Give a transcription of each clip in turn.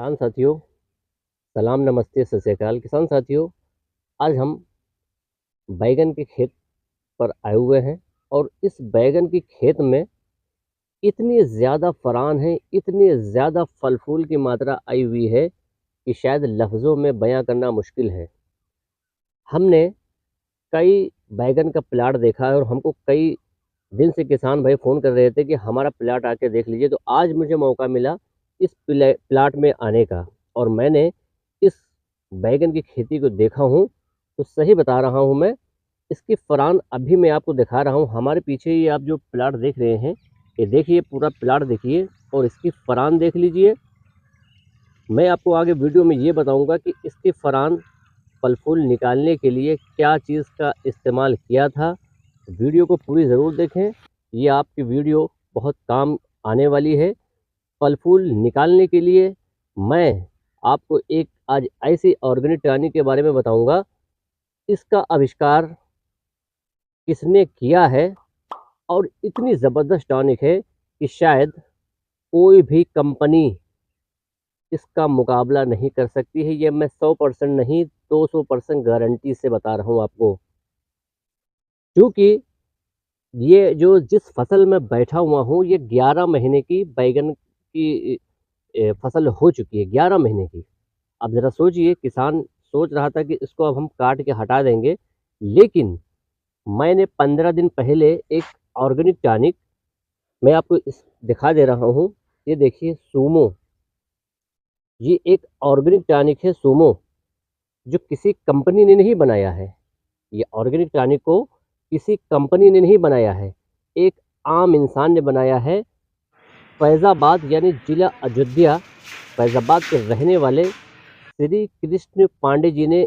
किसान साथियों, सलाम नमस्ते सत श्री अकाल। किसान साथियों, आज हम बैगन के खेत पर आए हुए हैं और इस बैगन के खेत में इतनी ज़्यादा फरान है, इतनी ज़्यादा फल फूल की मात्रा आई हुई है कि शायद लफ्ज़ों में बयां करना मुश्किल है। हमने कई बैगन का प्लाट देखा है और हमको कई दिन से किसान भाई फ़ोन कर रहे थे कि हमारा प्लाट आके देख लीजिए। तो आज मुझे मौका मिला इस प्लाट में आने का और मैंने इस बैगन की खेती को देखा हूँ। तो सही बता रहा हूँ मैं, इसकी फ़रान अभी मैं आपको दिखा रहा हूँ। हमारे पीछे ये आप जो प्लाट देख रहे हैं, ये देखिए पूरा प्लाट देखिए और इसकी फ़रान देख लीजिए। मैं आपको आगे वीडियो में ये बताऊँगा कि इसकी फ़रान फल फूल निकालने के लिए क्या चीज़ का इस्तेमाल किया था। वीडियो को पूरी ज़रूर देखें, ये आपकी वीडियो बहुत काम आने वाली है। फल फूल निकालने के लिए मैं आपको एक आज ऐसी ऑर्गेनिक टॉनिक के बारे में बताऊंगा। इसका आविष्कार किसने किया है और इतनी ज़बरदस्त टॉनिक है कि शायद कोई भी कंपनी इसका मुकाबला नहीं कर सकती है। ये मैं 100% नहीं 200% गारंटी से बता रहा हूँ आपको, क्योंकि ये जो जिस फसल में बैठा हुआ हूँ, ये 11 महीने की बैगन की फसल हो चुकी है, 11 महीने की। अब ज़रा सोचिए, किसान सोच रहा था कि इसको अब हम काट के हटा देंगे, लेकिन मैंने 15 दिन पहले एक ऑर्गेनिक टॉनिक मैं आपको इस दिखा दे रहा हूँ। ये देखिए सूमो, ये एक ऑर्गेनिक टॉनिक है सूमो, जो किसी कंपनी ने नहीं बनाया है। ये ऑर्गेनिक टॉनिक को किसी कंपनी ने नहीं बनाया है, एक आम इंसान ने बनाया है। फैज़ाबाद यानी ज़िला अयोध्या, फैज़ाबाद के रहने वाले श्री कृष्ण पांडे जी ने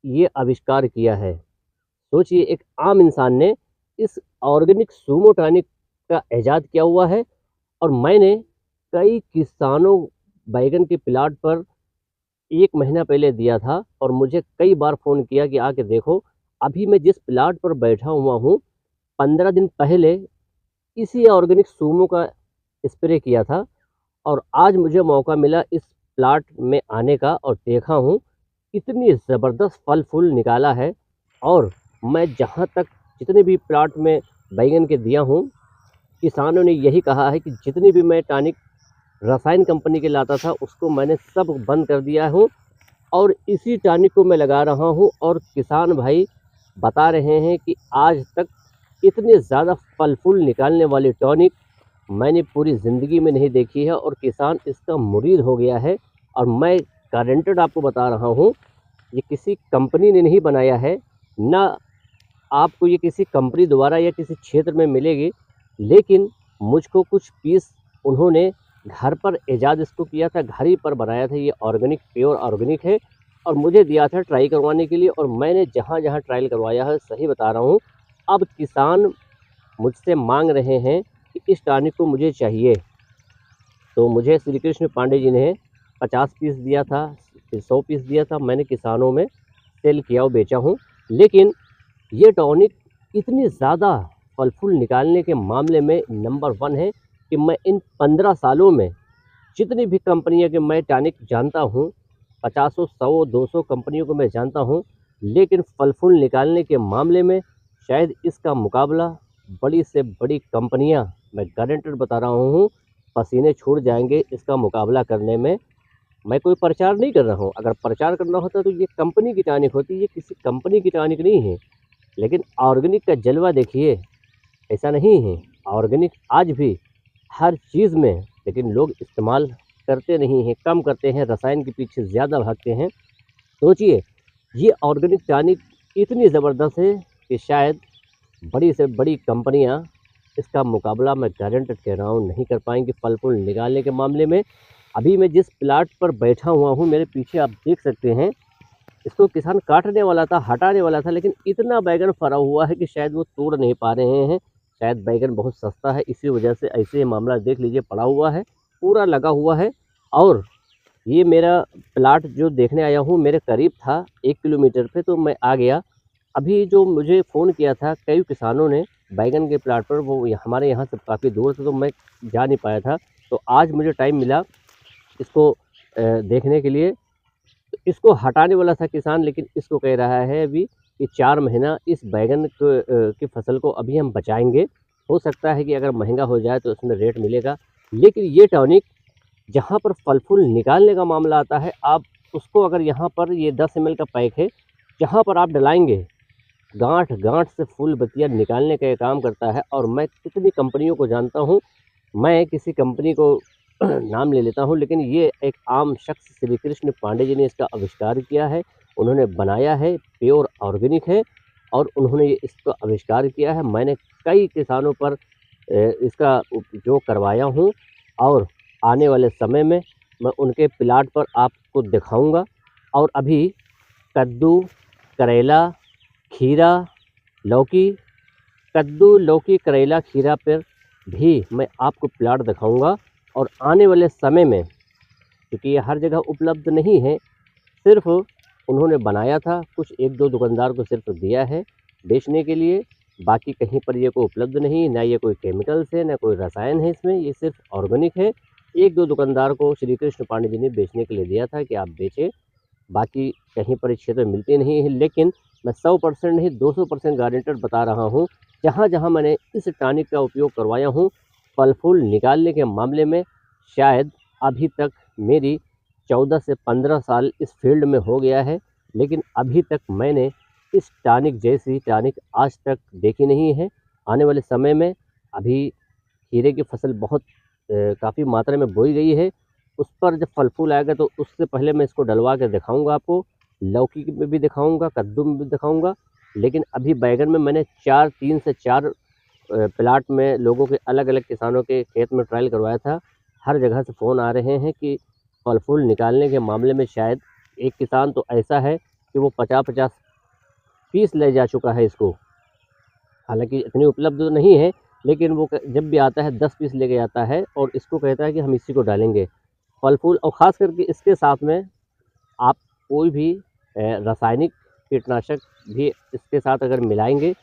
ये आविष्कार किया है। सोचिए, एक आम इंसान ने इस ऑर्गेनिक सूमो टॉनिक का इजाद किया हुआ है और मैंने कई किसानों बैगन के प्लाट पर 1 महीना पहले दिया था और मुझे कई बार फ़ोन किया कि आके देखो। अभी मैं जिस प्लाट पर बैठा हुआ हूँ, 15 दिन पहले इसी ऑर्गेनिक सूमो का स्प्रे किया था और आज मुझे मौका मिला इस प्लाट में आने का और देखा हूँ इतनी ज़बरदस्त फल फूल निकाला है। और मैं जहाँ तक जितने भी प्लाट में बैंगन के दिया हूँ, किसानों ने यही कहा है कि जितनी भी मैं टॉनिक रसायन कंपनी के लाता था उसको मैंने सब बंद कर दिया हूँ और इसी टॉनिक को मैं लगा रहा हूँ। और किसान भाई बता रहे हैं कि आज तक इतने ज़्यादा फल फूल निकालने वाली टॉनिक मैंने पूरी ज़िंदगी में नहीं देखी है और किसान इसका मुरीद हो गया है। और मैं गारंटेड आपको बता रहा हूँ, ये किसी कंपनी ने नहीं बनाया है, ना आपको ये किसी कंपनी द्वारा या किसी क्षेत्र में मिलेगी। लेकिन मुझको कुछ पीस उन्होंने घर पर ईजाद इसको किया था, घर ही पर बनाया था। ये ऑर्गेनिक, प्योर ऑर्गेनिक है और मुझे दिया था ट्राई करवाने के लिए और मैंने जहाँ-जहाँ ट्रायल करवाया है, सही बता रहा हूँ, अब किसान मुझसे मांग रहे हैं कि इस टॉनिक को मुझे चाहिए। तो मुझे श्री कृष्ण पांडे जी ने 50 पीस दिया था, फिर 100 पीस दिया था, मैंने किसानों में सेल किया और बेचा हूँ। लेकिन ये टॉनिक इतनी ज़्यादा फल फूल निकालने के मामले में नंबर 1 है कि मैं इन 15 सालों में जितनी भी कंपनियां के मैं टॉनिक जानता हूँ, 50, 100, 200 कंपनियों को मैं जानता हूँ, लेकिन फल फूल निकालने के मामले में शायद इसका मुकाबला बड़ी से बड़ी कंपनियां, मैं गारंटेड बता रहा हूँ, पसीने छूट जाएंगे इसका मुकाबला करने में। मैं कोई प्रचार नहीं कर रहा हूँ, अगर प्रचार करना होता तो ये कंपनी की टॉनिक होती, ये किसी कंपनी की टॉनिक नहीं है। लेकिन ऑर्गेनिक का जलवा देखिए, ऐसा नहीं है। ऑर्गेनिक आज भी हर चीज़ में, लेकिन लोग इस्तेमाल करते नहीं हैं, कम करते हैं, रसायन के पीछे ज़्यादा भागते हैं। सोचिए, ये ऑर्गेनिक टॉनिक इतनी ज़बरदस्त है कि शायद बड़ी से बड़ी कंपनियां इसका मुकाबला, मैं गारंटेड कह रहा हूँ, नहीं कर पाएंगी फल फूल निकालने के मामले में। अभी मैं जिस प्लाट पर बैठा हुआ हूँ, मेरे पीछे आप देख सकते हैं, इसको किसान काटने वाला था, हटाने वाला था, लेकिन इतना बैगन फरा हुआ है कि शायद वो तोड़ नहीं पा रहे हैं। शायद बैगन बहुत सस्ता है, इसी वजह से ऐसे मामला देख लीजिए, पड़ा हुआ है, पूरा लगा हुआ है। और ये मेरा प्लाट जो देखने आया हूँ, मेरे करीब था 1 किलोमीटर पे, तो मैं आ गया। अभी जो मुझे फ़ोन किया था कई किसानों ने बैगन के प्लाट पर, वो हमारे यहाँ से काफ़ी दूर से, तो मैं जा नहीं पाया था। तो आज मुझे टाइम मिला इसको देखने के लिए। तो इसको हटाने वाला था किसान, लेकिन इसको कह रहा है अभी कि 4 महीना इस बैंगन की फसल को अभी हम बचाएँगे। हो सकता है कि अगर महँगा हो जाए तो उसमें रेट मिलेगा। लेकिन ये टॉनिक जहाँ पर फल-फूल निकालने का मामला आता है, आप उसको अगर यहाँ पर ये 10 एमएल का पैक है, जहाँ पर आप डलाएँगे, गाँठ-गाँठ से फूल बतिया निकालने का ये काम करता है। और मैं कितनी कंपनियों को जानता हूँ, मैं किसी कंपनी को नाम ले लेता हूँ, लेकिन ये एक आम शख्स श्री कृष्ण पांडे जी ने इसका आविष्कार किया है। उन्होंने बनाया है, प्योर ऑर्गेनिक है और उन्होंने ये इसका आविष्कार किया है। मैंने कई किसानों पर इसका उपयोग करवाया हूँ और आने वाले समय में मैं उनके प्लाट पर आपको दिखाऊँगा। और अभी कद्दू, करेला, खीरा, लौकी, कद्दू, लौकी, करेला, खीरा पर भी मैं आपको प्लाट दिखाऊँगा। और आने वाले समय में, क्योंकि ये हर जगह उपलब्ध नहीं है, सिर्फ़ उन्होंने बनाया था, कुछ 1-2 दुकानदार को सिर्फ़ दिया है बेचने के लिए, बाकी कहीं पर ये कोई उपलब्ध नहीं, ना ये कोई केमिकल्स है, ना कोई रसायन है इसमें, ये सिर्फ़ ऑर्गेनिक है। 1-2 दुकानदार को श्री कृष्ण पांडे जी ने बेचने के लिए दिया था कि आप बेचें, बाकी कहीं पर इस क्षेत्र में मिलती नहीं है। लेकिन मैं 100% नहीं, 200% गारंटेड बता रहा हूँ, जहाँ-जहाँ मैंने इस टॉनिक का उपयोग करवाया हूँ, फल-फूल निकालने के मामले में शायद अभी तक मेरी 14 से 15 साल इस फ़ील्ड में हो गया है, लेकिन अभी तक मैंने इस टॉनिक जैसी टॉनिक आज तक देखी नहीं है। आने वाले समय में अभी खीरे की फसल बहुत काफ़ी मात्रा में बोई गई है, उस पर जब फल-फूल आएगा तो उससे पहले मैं इसको डलवा के दिखाऊँगा आपको, लौकी में भी दिखाऊँगा, कद्दू में भी दिखाऊँगा। लेकिन अभी बैंगन में मैंने 3 से 4 प्लाट में लोगों के अलग-अलग किसानों के खेत में ट्रायल करवाया था। हर जगह से फ़ोन आ रहे हैं कि फल-फूल निकालने के मामले में शायद एक किसान तो ऐसा है कि वो 50-50 पीस ले जा चुका है इसको। हालाँकि इतनी उपलब्ध तो नहीं है, लेकिन वो क जब भी आता है 10 पीस लेके आता है और इसको कहता है कि हम इसी को डालेंगे। फल-फूल और ख़ास करके इसके साथ में आप कोई भी रासायनिक कीटनाशक भी इसके साथ अगर मिलाएँगे,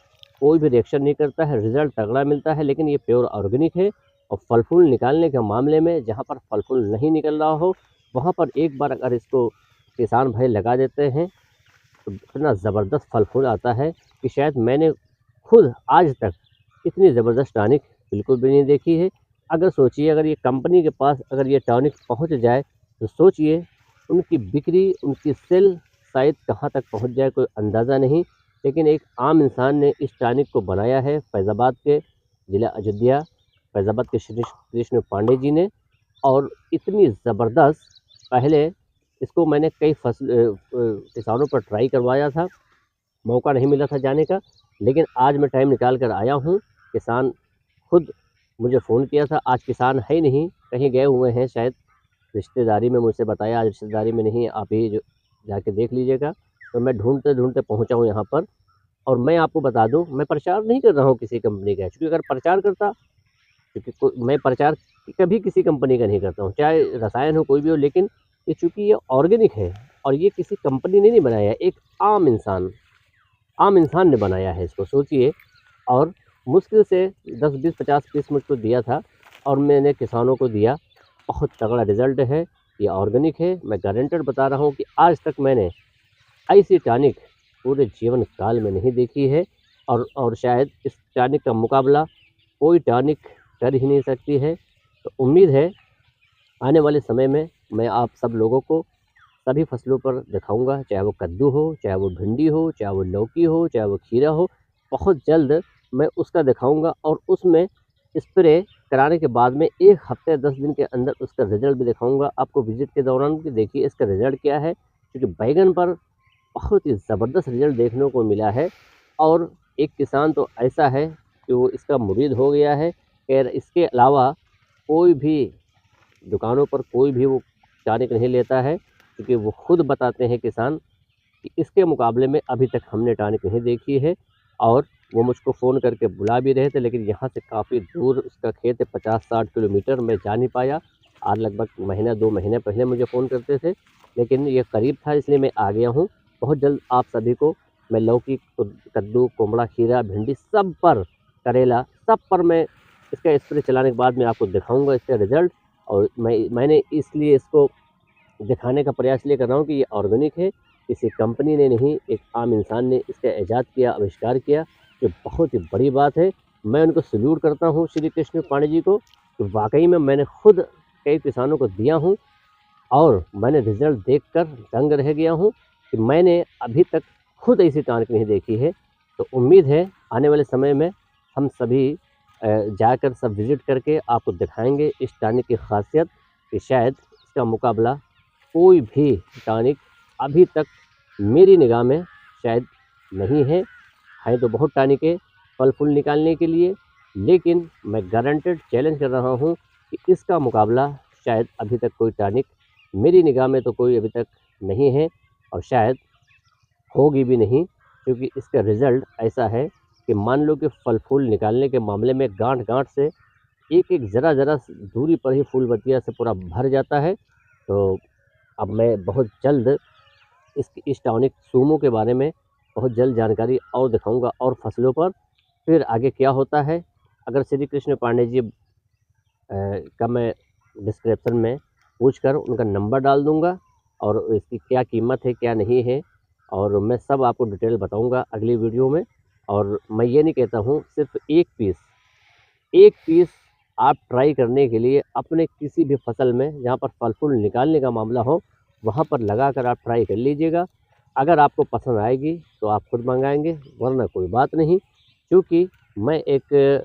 कोई भी रिएक्शन नहीं करता है, रिज़ल्ट तगड़ा मिलता है। लेकिन ये प्योर ऑर्गेनिक है और फल-फूल निकालने के मामले में जहाँ पर फल-फूल नहीं निकल रहा हो, वहाँ पर एक बार अगर इसको किसान भाई लगा देते हैं, तो इतना ज़बरदस्त फल-फूल आता है कि शायद मैंने खुद आज तक इतनी ज़बरदस्त टॉनिक बिल्कुल भी नहीं देखी है। अगर सोचिए, अगर ये कंपनी के पास अगर ये टॉनिक पहुँच जाए, तो सोचिए उनकी बिक्री, उनकी सेल शायद कहाँ तक पहुँच जाए, कोई अंदाज़ा नहीं। लेकिन एक आम इंसान ने इस टॉनिक को बनाया है फैज़ाबाद के ज़िला अयोध्या, फैज़ाबाद के श्री कृष्ण पांडे जी ने। और इतनी ज़बरदस्त, पहले इसको मैंने कई किसानों पर ट्राई करवाया था, मौका नहीं मिला था जाने का, लेकिन आज मैं टाइम निकाल कर आया हूँ। किसान खुद मुझे फ़ोन किया था, आज किसान है ही नहीं, कहीं गए हुए हैं शायद रिश्तेदारी में, मुझसे बताया आज रिश्तेदारी में नहीं है, आप ही जो जाके देख लीजिएगा। तो मैं ढूँढते-ढूँढते पहुँचा हूँ यहाँ पर। और मैं आपको बता दूँ, मैं प्रचार नहीं कर रहा हूँ किसी कंपनी का, क्योंकि अगर प्रचार करता, क्योंकि मैं प्रचार कभी किसी कंपनी का नहीं करता हूँ, चाहे रसायन हो कोई भी हो। लेकिन ये चूँकि ये ऑर्गेनिक है और ये किसी कंपनी ने नहीं बनाया है, एक आम इंसान ने बनाया है इसको, सोचिए। और मुश्किल से 10, 20, 50 पीस मुझको दिया था और मैंने किसानों को दिया। बहुत तगड़ा रिज़ल्ट है, ये ऑर्गेनिक है। मैं गारंटेड बता रहा हूँ कि आज तक मैंने ऐसी टॉनिक पूरे जीवन काल में नहीं देखी है। और शायद इस टॉनिक का मुकाबला कोई टॉनिक कर ही नहीं सकती है। तो उम्मीद है आने वाले समय में मैं आप सब लोगों को सभी फसलों पर दिखाऊँगा, चाहे वो कद्दू हो, चाहे वो भिंडी हो, चाहे वो लौकी हो, चाहे वो खीरा हो। बहुत जल्द मैं उसका दिखाऊँगा और उसमें स्प्रे कराने के बाद में 1 हफ़्ते 10 दिन के अंदर उसका रिज़ल्ट भी दिखाऊँगा आपको विज़िट के दौरान कि देखिए इसका रिज़ल्ट क्या है। क्योंकि बैंगन पर बहुत ही ज़बरदस्त रिज़ल्ट देखने को मिला है। और एक किसान तो ऐसा है कि वो इसका मुरीद हो गया है। ख़ैर इसके अलावा कोई भी दुकानों पर कोई भी वो टॉनिक नहीं लेता है, क्योंकि वो खुद बताते हैं किसान कि इसके मुकाबले में अभी तक हमने टॉनिक नहीं देखी है। और वो मुझको फ़ोन करके बुला भी रहे थे, लेकिन यहाँ से काफ़ी दूर उसका खेत है, 50-60 किलोमीटर, मैं जा नहीं पाया। आज लगभग महीना 2 महीने पहले मुझे फ़ोन करते थे, लेकिन ये करीब था इसलिए मैं आ गया हूँ। बहुत जल्द आप सभी को मैं लौकी, कद्दू, कोम्हड़ा, खीरा, भिंडी सब पर, करेला सब पर मैं इसका स्प्रे चलाने के बाद मैं आपको दिखाऊँगा इसका रिज़ल्ट। और मैंने इसलिए इसको दिखाने का प्रयास इसलिए कर रहा हूँ कि ये ऑर्गेनिक है, किसी कंपनी ने नहीं, एक आम इंसान ने इसका इजाद किया, आविष्कार किया, ये बहुत ही बड़ी बात है। मैं उनको सैल्यूट करता हूँ श्री कृष्ण पांडे जी को, कि वाक़ई में मैंने खुद कई किसानों को दिया हूँ और मैंने रिज़ल्ट देखकर दंग रह गया हूँ कि मैंने अभी तक खुद ऐसी टॉनिक नहीं देखी है। तो उम्मीद है आने वाले समय में हम सभी जाकर सब विज़िट करके आपको दिखाएँगे इस टॉनिक की ख़ासियत, कि शायद इसका मुकाबला कोई भी टॉनिक अभी तक मेरी निगाह में शायद नहीं है। हैं तो बहुत टॉनिक है फल-फूल निकालने के लिए, लेकिन मैं गारंटेड चैलेंज कर रहा हूँ कि इसका मुकाबला शायद अभी तक कोई टॉनिक मेरी निगाह में तो कोई अभी तक नहीं है और शायद होगी भी नहीं, क्योंकि इसका रिज़ल्ट ऐसा है कि मान लो कि फल-फूल निकालने के मामले में गाँठ-गाँठ से एक-एक ज़रा-ज़रा स दूरी पर ही फूल बतिया से पूरा भर जाता है। तो अब मैं बहुत जल्द इस टॉनिक सूमो के बारे में बहुत जल्द जानकारी और दिखाऊँगा और फसलों पर। फिर आगे क्या होता है, अगर श्री कृष्ण पांडे जी का मैं डिस्क्रिप्शन में पूछकर उनका नंबर डाल दूँगा और इसकी क्या कीमत है, क्या नहीं है, और मैं सब आपको डिटेल बताऊँगा अगली वीडियो में। और मैं ये नहीं कहता हूँ सिर्फ़ 1 पीस आप ट्राई करने के लिए अपने किसी भी फसल में जहाँ पर फल-फूल निकालने का मामला हो, वहाँ पर लगाकर आप ट्राई कर लीजिएगा। अगर आपको पसंद आएगी तो आप खुद मँगाएँगे, वरना कोई बात नहीं। क्योंकि मैं एक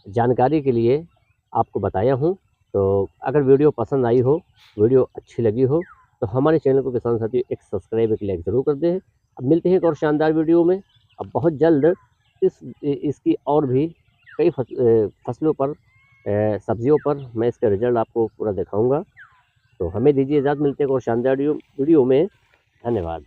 जानकारी के लिए आपको बताया हूँ। तो अगर वीडियो पसंद आई हो, वीडियो अच्छी लगी हो, तो हमारे चैनल को किसान साथी एक सब्सक्राइब, एक लाइक ज़रूर कर दें। अब मिलते हैं एक और शानदार वीडियो में। अब बहुत जल्द इसकी और भी कई फसलों पर सब्जियों पर मैं इसका रिज़ल्ट आपको पूरा दिखाऊँगा। तो हमें दीजिए इजाज़त, मिलते हैं एक और शानदार वीडियो में। धन्यवाद।